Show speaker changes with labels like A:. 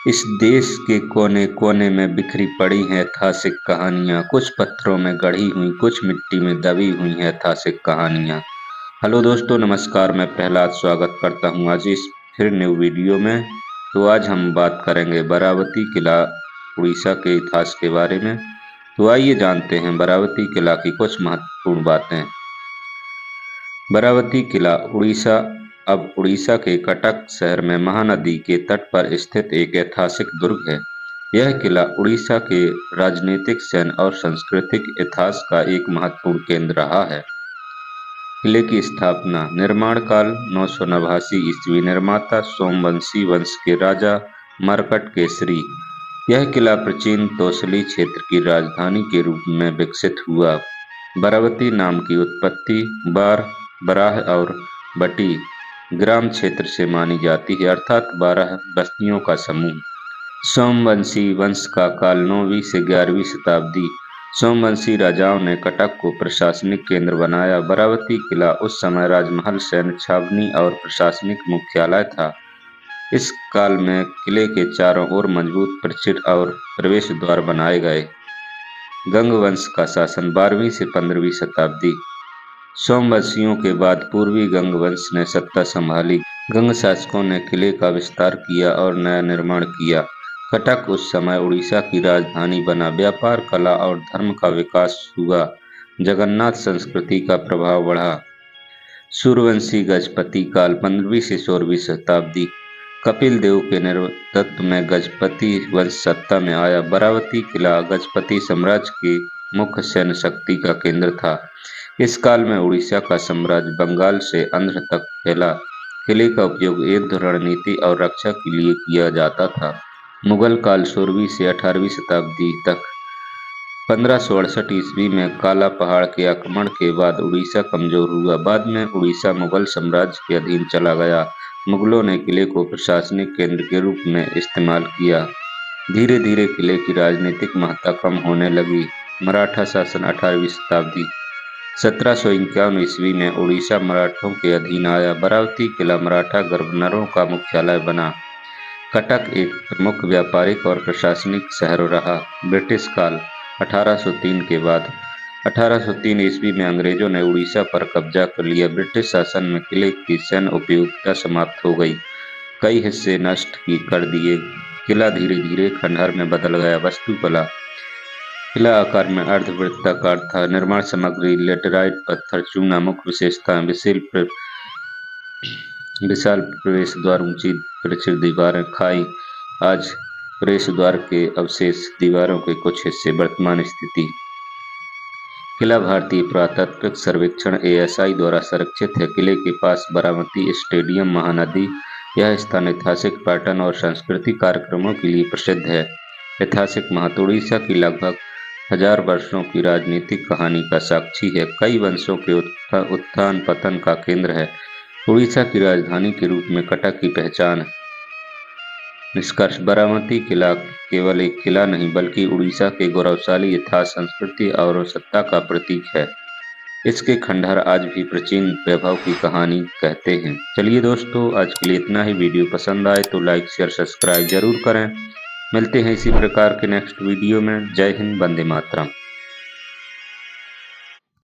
A: इस देश के कोने कोने में बिखरी पड़ी हैं ऐतिहासिक कहानियाँ, कुछ पत्थरों में गढ़ी हुई, कुछ मिट्टी में दबी हुई हैं ऐतिहासिक कहानियाँ। हेलो दोस्तों, नमस्कार। मैं प्रहलाद स्वागत करता हूँ आज इस फिर न्यू वीडियो में। तो आज हम बात करेंगे बरावती किला उड़ीसा के इतिहास के बारे में। तो आइए जानते हैं बरावती किला की कुछ महत्वपूर्ण बातें। बरावती किला उड़ीसा अब उड़ीसा के कटक शहर में महानदी के तट पर स्थित एक ऐतिहासिक दुर्ग है। यह किला उड़ीसा के राजनीतिक, सैन्य और सांस्कृतिक इतिहास का एक महत्वपूर्ण केंद्र रहा है। किले की स्थापना निर्माण काल 989 ईस्वी, निर्माता सोमवंशी वंश के राजा मरकट केसरी। यह किला प्राचीन तोसली क्षेत्र की राजधानी के रूप में विकसित हुआ। बरावती नाम की उत्पत्ति बराह और बटी ग्राम क्षेत्र से मानी जाती है, अर्थात 12 बस्तियों का समूह। सोमवंशी वंश का काल 9वीं से 11वीं शताब्दी। सोमवंशी राजाओं ने कटक को प्रशासनिक केंद्र बनाया। बरावती किला उस समय राजमहल, सैन्य छावनी और प्रशासनिक मुख्यालय था। इस काल में किले के चारों ओर मजबूत प्रचिर और प्रवेश द्वार बनाए गए। गंग वंश का शासन 12वीं से 15वीं शताब्दी। सोमवंशियों के बाद पूर्वी गंग वंश ने सत्ता संभाली। गंग शासकों ने किले का विस्तार किया और नया निर्माण किया। कटक उस समय उड़ीसा की राजधानी बना। व्यापार, कला और धर्म का विकास हुआ। जगन्नाथ संस्कृति का प्रभाव बढ़ा। सूर्यवंशी गजपति काल 15वीं से 16वीं शताब्दी। कपिल देव के नेतृत्व में गजपति वंश सत्ता में आया। बरावती किला गजपति साम्राज्य की मुख्य सैन्य शक्ति का केंद्र था। इस काल में उड़ीसा का साम्राज्य बंगाल से आंध्र तक फैला। किले का उपयोग युद्ध, रणनीति और रक्षा के लिए किया जाता था। मुगल काल 16वीं से 18वीं शताब्दी तक। 1568 ईस्वी में काला पहाड़ के आक्रमण के बाद उड़ीसा कमजोर हुआ। बाद में उड़ीसा मुगल साम्राज्य के अधीन चला गया। मुगलों ने किले को प्रशासनिक केंद्र के रूप में इस्तेमाल किया। धीरे धीरे किले की राजनीतिक महत्ता कम होने लगी। मराठा शासन 18वीं शताब्दी। 1751 ईस्वी में उड़ीसा मराठों के अधीन आया। बरावती किला मराठा गवर्नरों का मुख्यालय बना। कटक एक प्रमुख व्यापारिक और प्रशासनिक शहर रहा। ब्रिटिश काल 1803 के बाद। 1803 ईस्वी में अंग्रेजों ने उड़ीसा पर कब्जा कर लिया। ब्रिटिश शासन में किले की सैन्य उपयोगिता समाप्त हो गई। कई हिस्से नष्ट कर दिए। किला धीरे धीरे खंडहर में बदल गया। वास्तुकला। किला आकार में अर्धवृत्ताकार था। निर्माण सामग्री लेटेराइट पत्थर, चूना। मुख्य विशेषताएं विशाल प्रवेश द्वार, ऊंची प्रचिर दीवारें, खाई। आज प्रवेश द्वार के अवशेष, दीवारों के कुछ हिस्से। वर्तमान स्थिति। किला भारतीय पुरातात्विक सर्वेक्षण ASI द्वारा संरक्षित है। किले के पास बारामती स्टेडियम, महानदी। यह स्थान ऐतिहासिक पर्यटन और सांस्कृतिक कार्यक्रमों के लिए प्रसिद्ध है। ऐतिहासिक महत्व। उड़ीसा की लगभग 1000 वर्षों की राजनीतिक कहानी का साक्षी है। कई वंशों के उत्थान पतन का केंद्र है। उड़ीसा की राजधानी के रूप में कटक की पहचान। निष्कर्ष। बारामती किला केवल एक किला नहीं बल्कि उड़ीसा के गौरवशाली इतिहास, संस्कृति और सत्ता का प्रतीक है। इसके खंडहर आज भी प्राचीन वैभव की कहानी कहते हैं। चलिए दोस्तों, आज के लिए इतना ही। वीडियो पसंद आए तो लाइक, शेयर, सब्सक्राइब जरूर करें। मिलते हैं इसी प्रकार के नेक्स्ट वीडियो में। जय हिंद, वंदे मातरम।